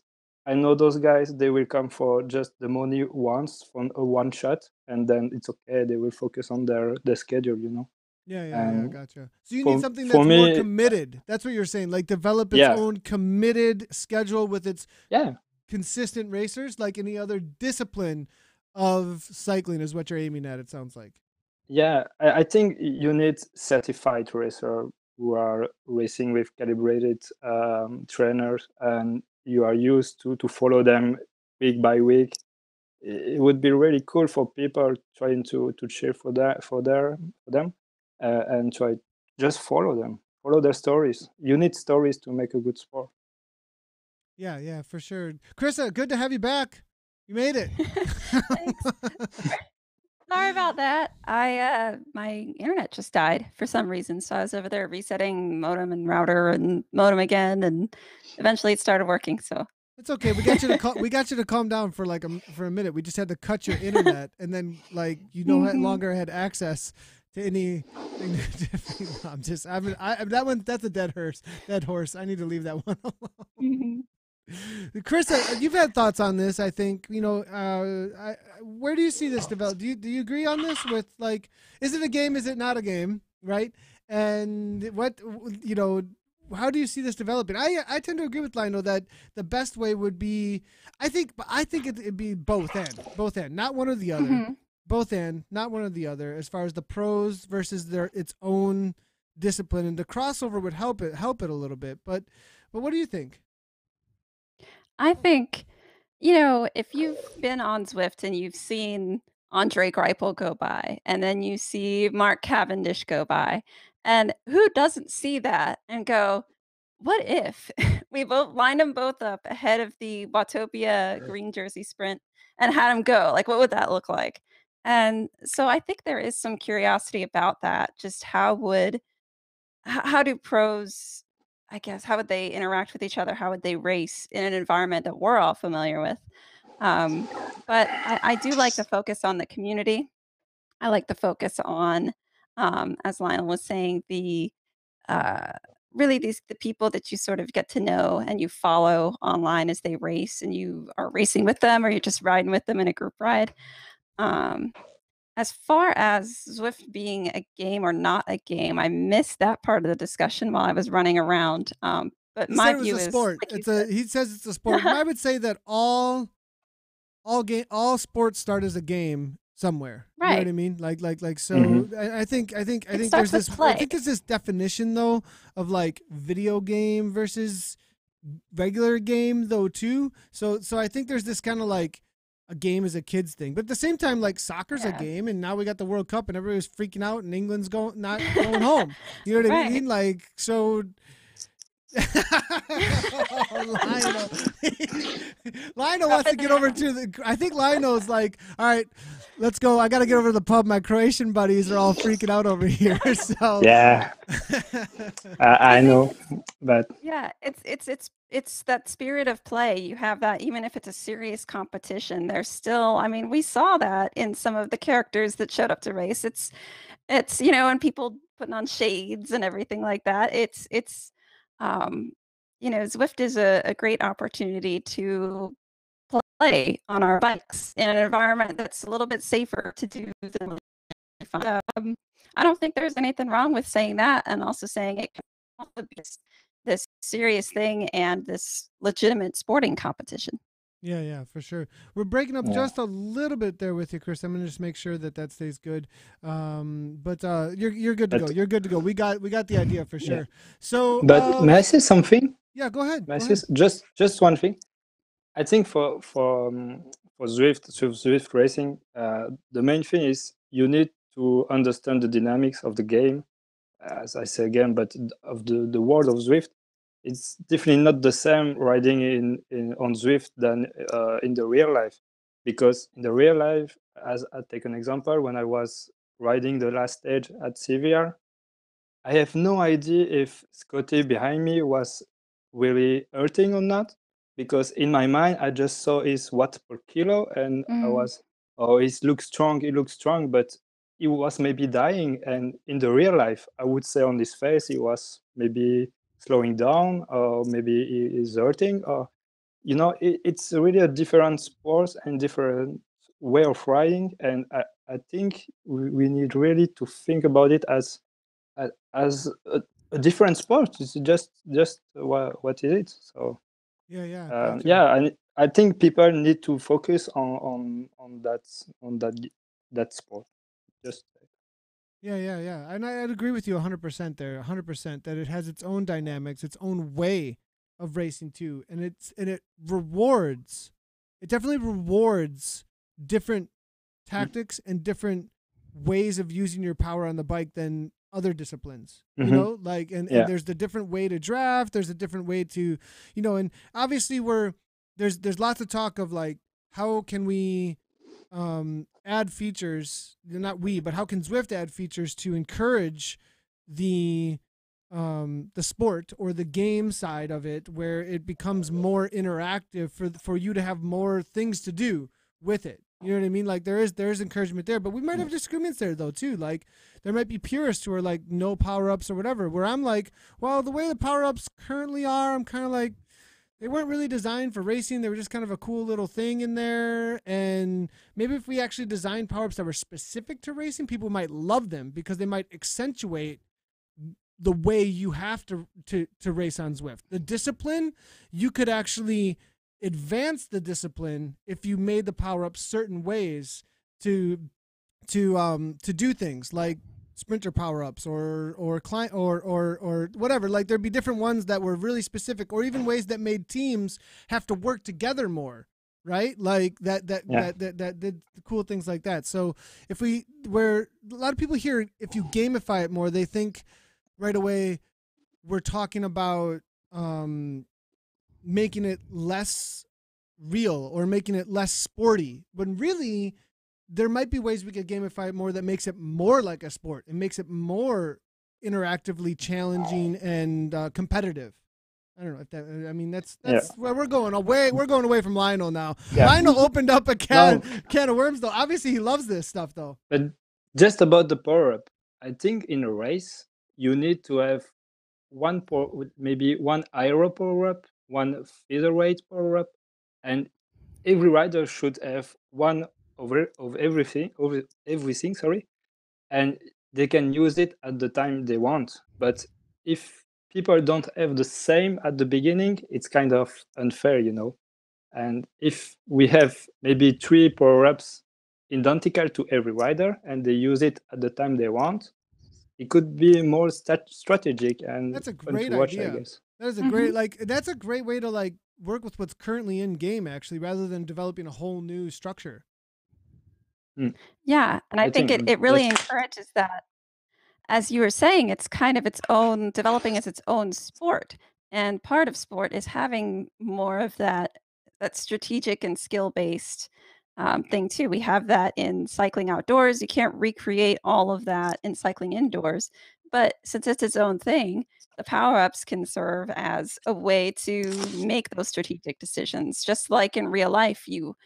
I know those guys, they will come for just the money once, from a one shot, and then it's okay. They will focus on their schedule, Yeah, gotcha. So you need something that's more committed. That's what you're saying. Like develop its own committed schedule with its consistent racers, like any other discipline of cycling is what you're aiming at, it sounds like. Yeah, I think you need certified racer who are racing with calibrated trainers, and you are used to follow them week by week. It would be really cool for people trying to cheer for them, and try just follow their stories. You need stories to make a good sport. Yeah, for sure. Carissa, good to have you back. You made it. Sorry about that. My internet just died for some reason, so I was over there resetting modem and router and modem again, and eventually it started working. So it's okay. We got you to calm down for a minute. We just had to cut your internet, and then no longer had access to anything different. That's a dead horse. I need to leave that one alone. Carissa, you've had thoughts on this. I think where do you see this develop? Do you agree on this? With is it a game? Is it not a game? Right? And how do you see this developing? I tend to agree with Lionel that the best way would be, I think it'd be both end, not one or the other. Mm-hmm. Both end, not one or the other. As far as the pros versus its own discipline, and the crossover would help it a little bit. But what do you think? I think, if you've been on Zwift and you've seen Andre Greipel go by, and then you see Mark Cavendish go by. And who doesn't see that and go, "What if we both lined them both up ahead of the Watopia green jersey sprint and had them go? Like, what would that look like?" And so I think there is some curiosity about that. Just how do pros, I guess, how would they interact with each other? How would they race in an environment that we're all familiar with? Um, but I do like the focus on the community. I like the focus on, as Lionel was saying, uh, really the people that you sort of get to know and you follow online as they race, and you are racing with them, or you're just riding with them in a group ride. Um, as far as Zwift being a game or not a game, I missed that part of the discussion while I was running around. But He my said it was view a is, sport. like you It's a said, he says it's a sport. And I would say that all sports start as a game somewhere. You know what right? I mean? Like so Mhm. I think It there's starts with this play. there's this definition though of like video game versus regular game though too. So I think there's this kind of like a game is a kid's thing. But at the same time, like soccer's a Yeah. game, and now we got the World Cup and everybody's freaking out and England's not going home. You know what I Right. mean? Like so Lionel. Lionel wants to get over to the. I think Lionel's like, all right, let's go. I got to get over to the pub. My Croatian buddies are all freaking out over here. So Yeah, I know, but Yeah, it's that spirit of play. You have that even if it's a serious competition, there's still, I mean, we saw that in some of the characters that showed up to race. It's, and people putting on shades and everything like that. Um, Zwift is a great opportunity to play on our bikes in an environment that's a little bit safer to do than I don't think there's anything wrong with saying that, and also saying it can also be this serious thing and this legitimate sporting competition. yeah, for sure. We're breaking up yeah. just a little bit there with you, Chris. I'm gonna just make sure that stays good. But you're good to go. But You're good to go. We got the idea for yeah. sure. So But may I say something? yeah, go ahead. May I Go say ahead. just one thing? I think for Zwift racing, the main thing is you need to understand the dynamics of the game. As I say again, but of the world of Zwift, it's definitely not the same riding in on Zwift than in the real life. Because in the real life, as I take an example, when I was riding the last stage at CVR, I have no idea if Scotty behind me was really hurting or not, because in my mind I just saw his watt per kilo and I Mm, was, oh, he looks strong, but he was maybe dying. And in the real life, I would say on his face he was maybe slowing down, or maybe he is hurting, or it's really a different sport and different way of riding. And I think we need really to think about it as a different sport. It's just what it is. So Yeah, gotcha. yeah, and I think people need to focus on that sport. Just Yeah. And I'd agree with you 100% there, 100% that it has its own dynamics, its own way of racing too, and it rewards. It definitely rewards different tactics and different ways of using your power on the bike than other disciplines. You mm-hmm. know, like and Yeah. there's the different way to draft, there's a different way to, and obviously there's lots of talk of like how can we add features, not we, but how can Zwift add features to encourage the sport or the game side of it, where it becomes more interactive for you to have more things to do with it. You know what I mean? Like there is encouragement there, but we might have disagreements there though too. Like there might be purists who are like no power ups or whatever. Where I'm like, well, the way the power ups currently are, I'm kind of like they weren't really designed for racing. They were just kind of a cool little thing in there. And maybe if we actually designed power ups that were specific to racing, people might love them because they might accentuate the way you have to race on Zwift. The discipline, you could actually advance the discipline if you made the power ups certain ways to do things like sprinter power ups or client or whatever. Like there'd be different ones that were really specific, or even ways that made teams have to work together more right? Like that Yeah. did cool things like that. So where a lot of people here, if you gamify it more, they think right away we're talking about making it less real or making it less sporty, when really there might be ways we could gamify it more that makes it more like a sport. It makes it more interactively challenging and competitive. I don't know if that. I mean, that's where we're going away. We're going away from Lionel now. Yeah. Lionel opened up a can of worms, though. Obviously, he loves this stuff, though. But just about the power up, I think in a race you need to have maybe one aero power up, one featherweight power up, and every rider should have one of everything. Sorry, and they can use it at the time they want. But if people don't have the same at the beginning, it's kind of unfair, you know. And if we have maybe 3 power-ups identical to every rider and they use it at the time they want, it could be more strategic and That's a fun great to watch, idea. I guess. That is a great that's a great way to like work with what's currently in game, actually, rather than developing a whole new structure. Yeah, and I think it really encourages that. As you were saying, it's kind of developing as its own sport. And part of sport is having more of that strategic and skill-based thing too. We have that in cycling outdoors. You can't recreate all of that in cycling indoors. But since it's its own thing, the power-ups can serve as a way to make those strategic decisions. Just like in real life, you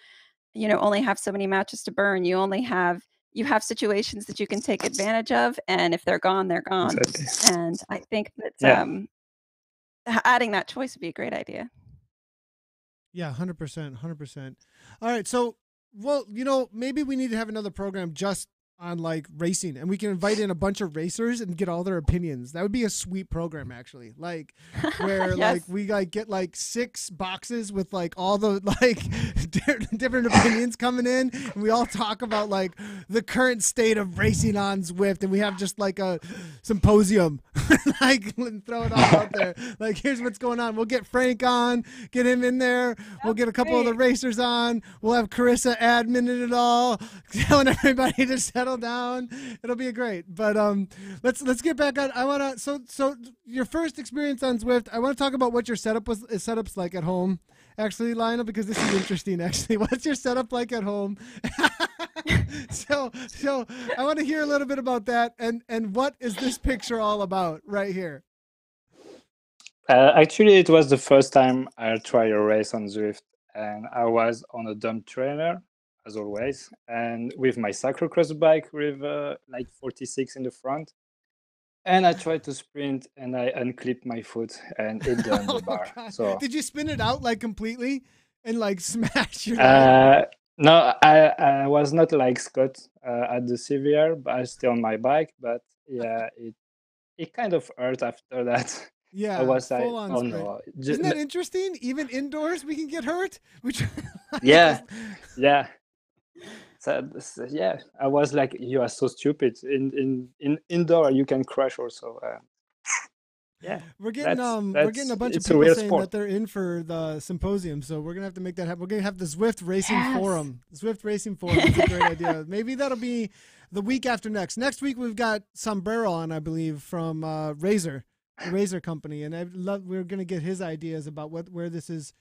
only have so many matches to burn. You have situations that you can take advantage of, and if they're gone, they're gone. Exactly. And I think that adding that choice would be a great idea. Yeah, 100%, 100%. All right, so maybe we need to have another program just on like racing, and we can invite in a bunch of racers and get all their opinions. That would be a sweet program, actually. Like where Yes. like we like get like 6 boxes with like all the like different opinions coming in, and we all talk about like the current state of racing on Zwift, and we have just like a symposium, like throw it all out there. Like here's what's going on. We'll get Frank on, get him in there. We'll get a couple of the racers on. We'll have Carissa admin it all, telling everybody to settle down. It'll be great. But let's get back on. I want to so your first experience on Zwift. I want to talk about what your setup's like at home. Actually, Lionel, because this is interesting. Actually, what's your setup like at home? So I want to hear a little bit about that, and what is this picture all about right here? Actually, it was the first time I tried a race on Zwift, and I was on a dump trainer, as always, and with my cyclocross bike with like 46 in the front. And I tried to sprint, and I unclipped my foot and hit the handlebar. So did you spin it out like completely and like smash your? No, I was not like Scott at the CVR, but I was still on my bike. But yeah, it kind of hurt after that. Yeah, I was like, full on oh sprint. no. Isn't that interesting? Even indoors, we can get hurt. Yeah. So yeah, I was like, you are so stupid. In indoor, you can crash also. Yeah, we're getting a bunch of people saying sport. that they're in for the symposium, so we're gonna have to make that happen. We're gonna have the Zwift Racing Forum. The Zwift Racing Forum is a great idea. Maybe that'll be the week after next. Next week we've got Sombrero on, I believe, from Razor, the Razor company, and we're gonna get his ideas about where this is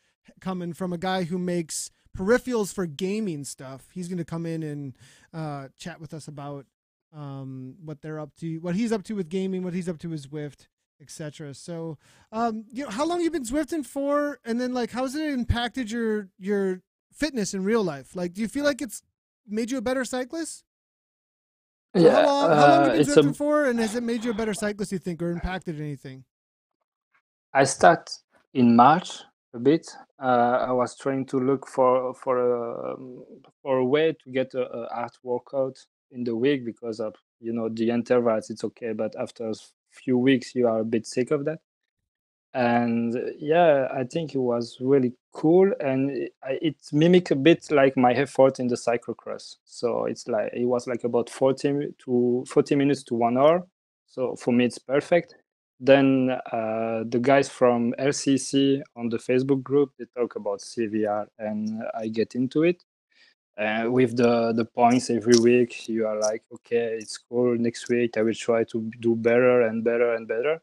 coming from. A guy who makes peripherals for gaming stuff. He's gonna come in and chat with us about what they're up to, what he's up to with gaming, what he's up to with Zwift, etc. So, how long have you been Zwifting for? And then, like, how's it impacted your fitness in real life? Like, do you feel like it's made you a better cyclist? Yeah. How long have you been Zwifting for? And has it made you a better cyclist, you think, or impacted anything? I start in March a bit. I was trying to look for a way to get a hard workout in the week because of the intervals. It's okay, but after few weeks you are a bit sick of that, and yeah, I think it was really cool, and it mimicked a bit like my effort in the cyclocross. So it was like about 40 minutes to 1 hour. So for me it's perfect. then the guys from LCC on the Facebook group, they talk about CVR, and I get into it. With the points every week, you are like, okay, it's cool. Next week, I will try to do better and better and better.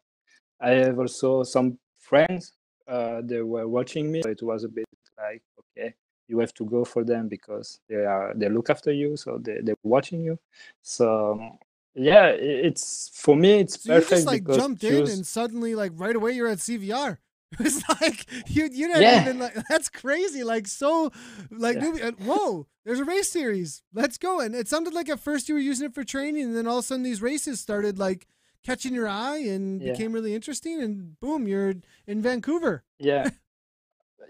I have also some friends. They were watching me, so it was a bit like, okay, you have to go for them because they look after you, so they're watching you. So yeah, it's for me, it's So you just perfect like because jumped in and suddenly like right away you're at CVR. It's like you didn't Yeah. even like that's crazy. Like so like Yeah. newbie, whoa, there's a race series. Let's go. And it sounded like at first you were using it for training, and then all of a sudden these races started like catching your eye and Yeah. became really interesting, and boom, you're in Vancouver. Yeah.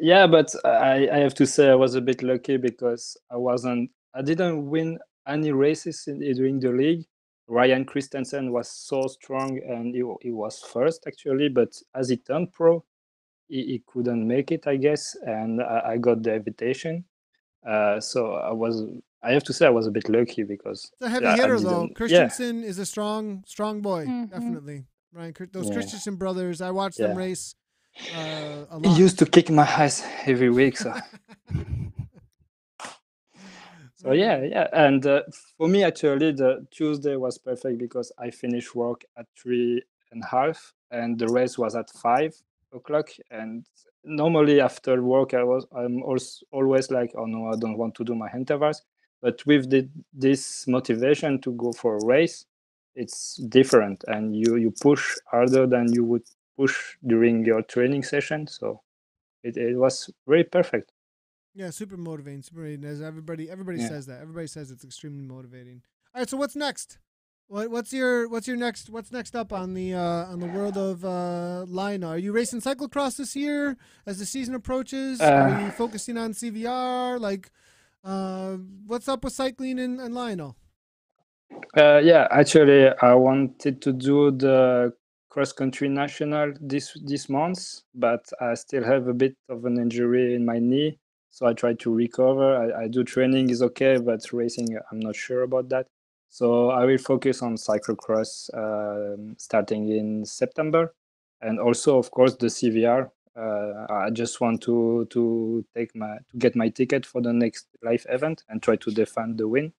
Yeah, but I have to say I was a bit lucky because I didn't win any races during the league. Ryan Christensen was so strong and he was first actually, but as he turned pro, he couldn't make it, I guess, and I got the invitation. So I have to say I was a bit lucky because It's a heavy I hitter though. didn't. Yeah, Christensen is a strong boy, Mhm. definitely. Ryan, those Yeah. Christensen brothers, I watched them Yeah. race a he lot. used to kick my ass every week, so. So Very yeah, good. yeah, and for me actually the Tuesday was perfect because I finished work at 3:30, and the race was at 5 o'clock. And normally after work I'm also always like, oh no, I don't want to do my intervals. But with this motivation to go for a race, it's different, and you push harder than you would push during your training session. So it was very perfect. Yeah, super motivating, super motivating. As everybody Yeah. says that. Everybody says it's extremely motivating. All right, so what's next? What's next up on the world of Lina? Are you racing cyclocross this year as the season approaches? Are you focusing on CVR? Like, what's up with cycling and Lionel? Yeah, actually, I wanted to do the cross country national this month, but I still have a bit of an injury in my knee, so I try to recover. I do training is okay, but racing I'm not sure about that. So I will focus on cyclocross starting in September, and also of course the CVR. I just want to get my ticket for the next live event and try to defend the win.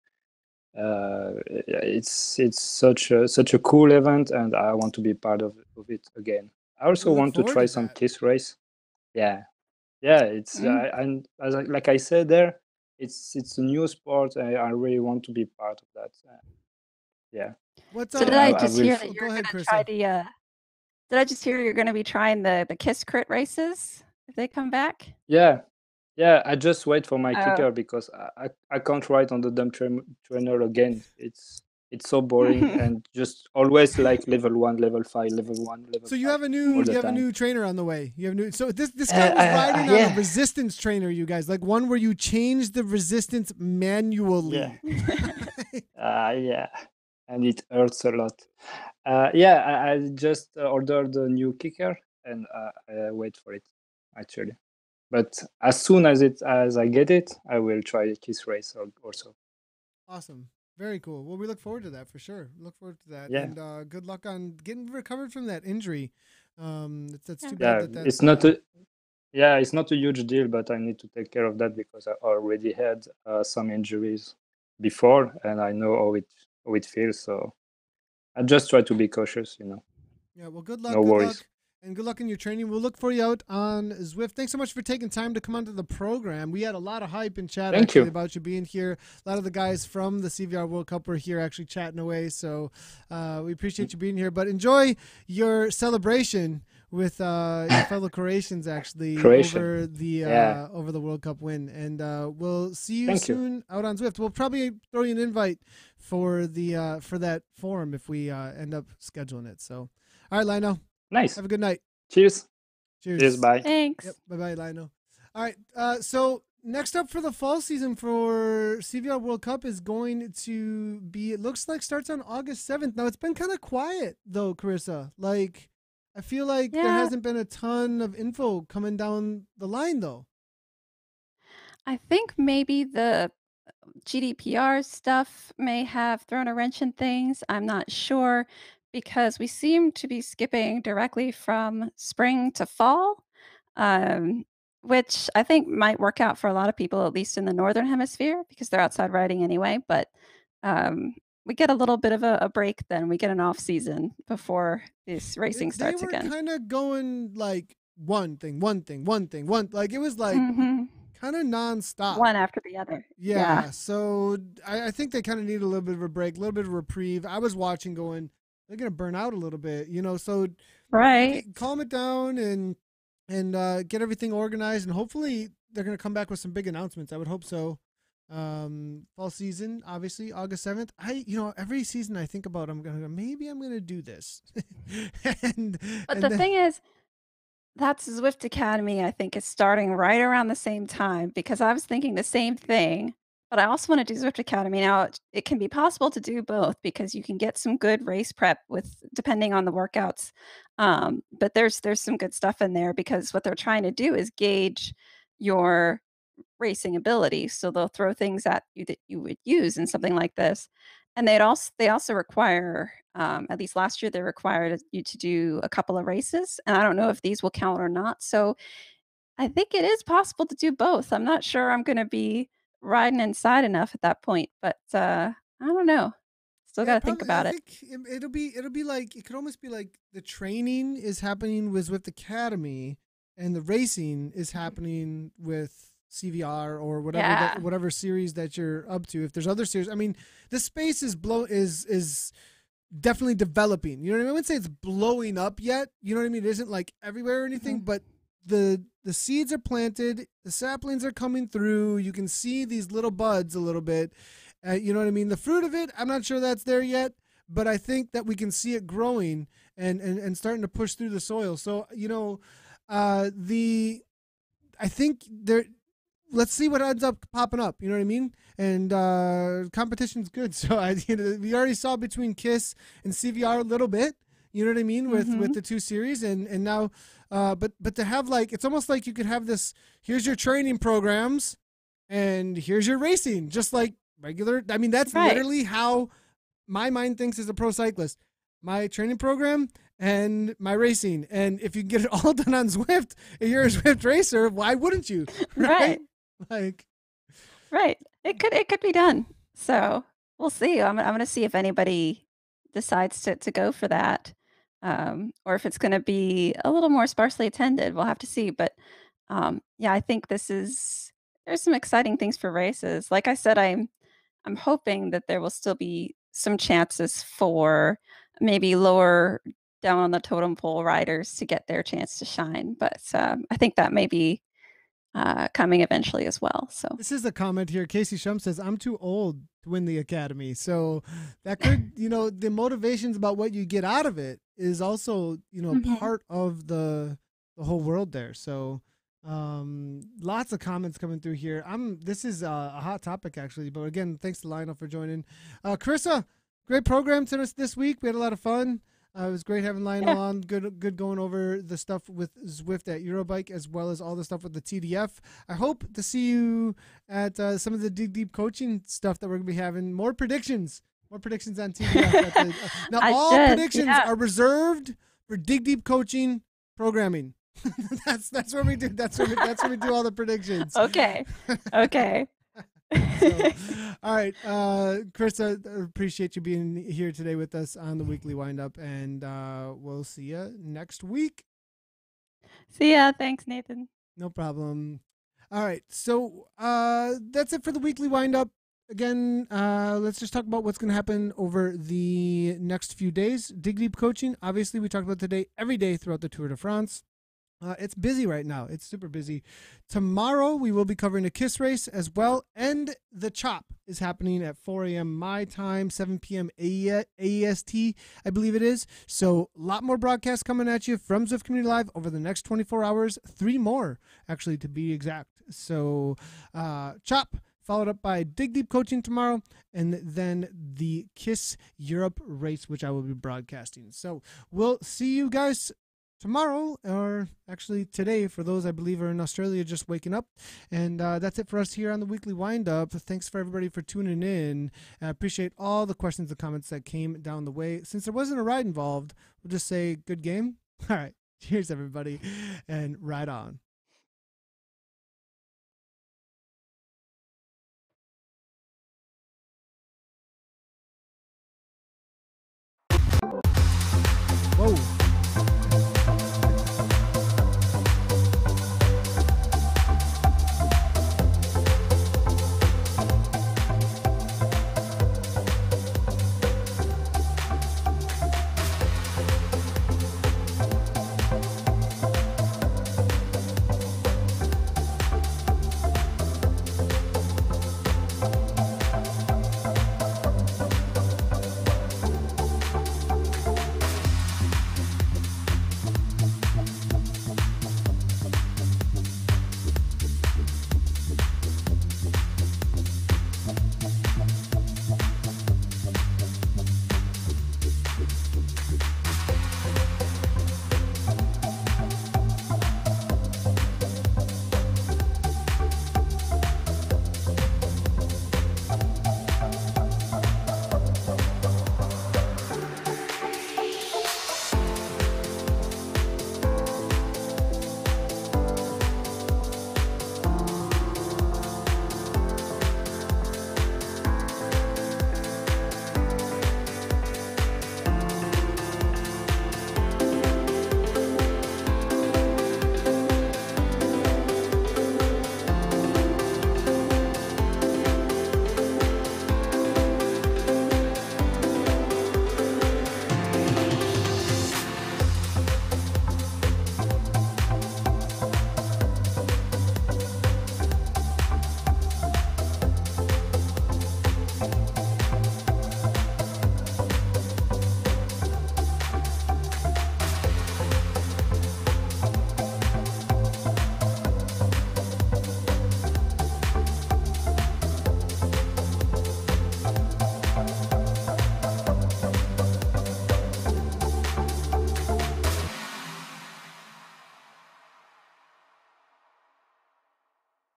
It's such a cool event, and I want to be part of it again. I also We look want to forward try to some that. KISS race. Yeah, it's Mm. and like I said there, it's a new sport. I really want to be part of that. Yeah. What's So did I, I I just will. hear that Go you're ahead, gonna try Carissa. the did I just hear you're gonna be trying the Kiss Crit races if they come back? Yeah, yeah. I just wait for my Oh. kicker because I can't ride on the dump trainer again. It's so boring and just always like level 1, level 5, level 1, level So you 5 have a all the new time. trainer on the way. You have new. So this guy was riding on a Yeah. resistance trainer. You guys like one where you change the resistance manually. Yeah, and it hurts a lot. Yeah, I just ordered a new kicker and I wait for it actually. But as soon as I get it, I will try KISS race also. Awesome. Very cool. Well, we look forward to that for sure. Look forward to that. Yeah. And good luck on getting recovered from that injury. That's Yeah. too bad Yeah, that it's not a huge deal, but I need to take care of that because I already had some injuries before, and I know how it feels. So I just try to be cautious, Yeah, well, good luck. No Good worries. luck. And good luck in your training. We'll look for you out on Zwift. Thanks so much for taking time to come onto the program. We had a lot of hype in chat Thank actually you. about you being here. A lot of the guys from the CVR World Cup were here actually chatting away. So we appreciate you being here. But enjoy your celebration with your fellow Croatians actually over the World Cup win. And we'll see you Thank you. soon out on Zwift. We'll probably throw you an invite for the for that forum if we end up scheduling it. So all right, Lionel. Nice. Have a good night. Cheers. Cheers. Cheers. Bye. Thanks. Yep. Bye bye, Lionel. All right. So next up for the fall season for CVR World Cup is going to be, it looks like starts on August 7th. Now it's been kind of quiet though, Carissa. Like I feel like there Yeah. hasn't been a ton of info coming down the line though. I think maybe the GDPR stuff may have thrown a wrench in things. I'm not sure because we seem to be skipping directly from spring to fall, um, which I think might work out for a lot of people, at least in the northern hemisphere, because they're outside riding anyway. But um, we get a little bit of a break then. We get an off season before this racing They starts were again. kind of going like one thing, one thing, one thing, one. Like it was like Hmm. kind of nonstop. One after the other. Yeah. Yeah, so I think they kind of need a little bit of a break, a little bit of reprieve. I was watching, going, they're gonna burn out a little bit, you know. So Right. calm it down and get everything organized, and hopefully they're gonna come back with some big announcements. I would hope so. Fall season, obviously August 7th. Every season I think about, I'm gonna go, maybe I'm gonna do this, and But and the then thing is, that's Zwift Academy, I think, is starting right around the same time because I was thinking the same thing, but I also wanna do Zwift Academy. Now, it can be possible to do both because you can get some good race prep with depending on the workouts, but there's some good stuff in there because what they're trying to do is gauge your racing ability, so they'll throw things at you that you would use in something like this, and they also require, at least last year, they required you to do a couple of races, and I don't know if these will count or not, so I think it is possible to do both. I'm not sure I'm gonna be riding inside enough at that point, but, I don't know. Still yeah, gotta think probably. I about it. think it'll be like, it could almost be like the training is happening with Academy, and the racing is happening with CVR or Yeah. whatever series that you're up to. If there's other series, I mean, the space is definitely developing. You know what I mean? I wouldn't say it's blowing up yet. You know what I mean? It isn't like everywhere or anything, Mhm. but the seeds are planted, the saplings are coming through. You can see these little buds a little bit. You know what I mean? The fruit of it, I'm not sure that's there yet, but I think that we can see it growing and starting to push through the soil. So the I think there. Let's see what ends up popping up. You know what I mean? And competition's good. So we already saw between Kiss and CVR a little bit. You know what I mean with Mhm. the two series, and now, but to have, like, it's almost like you could have this. Here's your training programs, and here's your racing, just like regular. I mean, that's Right. literally how my mind thinks as a pro cyclist. My training program and my racing. And if you can get it all done on Zwift, if you're a Zwift racer, why wouldn't you? Right? Right. Like, Right. It could be done. So, we'll see. I'm gonna see if anybody decides to go for that, or if it's gonna be a little more sparsely attended. We'll have to see, but, yeah, I think there's some exciting things for races. Like I said, I'm hoping that there will still be some chances for maybe lower down on the totem pole riders to get their chance to shine, but, I think that may be, coming eventually as well, so this is a comment here. Casey Shump says, I'm too old to win the academy. So that could, the motivations about what you get out of it is also, Mhm. part of the whole world there. So lots of comments coming through here. This is a hot topic actually, but again, thanks to Lionel for joining. Carissa, great program to us this week. We had a lot of fun. It was great having Lionel Yeah. on. Good going over the stuff with Zwift at Eurobike, as well as all the stuff with the TDF. I hope to see you at some of the Dig Deep coaching stuff that we're gonna be having. More predictions on TDF. Now, I all should, predictions yeah. are reserved for Dig Deep coaching programming. That's where we do. That's where we do all the predictions. Okay, okay. So, all right, Krista, appreciate you being here today with us on the weekly windup, and we'll see you next week. See ya, thanks, Nathan. No problem. All right, so that's it for the weekly windup. Again, let's just talk about what's going to happen over the next few days. Dig Deep coaching, obviously, we talked about today, every day throughout the Tour de France. It's busy right now. It's super busy. Tomorrow we will be covering a Kiss race as well, and the Chop is happening at 4 a.m. my time, 7 p.m. AEST, I believe it is. So a lot more broadcasts coming at you from Zwift Community Live over the next 24 hours. 3 more, actually, to be exact. So Chop, followed up by Dig Deep coaching tomorrow, and then the Kiss Europe race, which I will be broadcasting. So we'll see you guys tomorrow, or actually today for those I believe are in Australia just waking up. And that's it for us here on the Weekly Wind-Up. Thanks for everybody for tuning in. I appreciate all the questions and comments that came down the way. Since there wasn't a ride involved, we'll just say good game. All right. Cheers, everybody, and ride on. Whoa.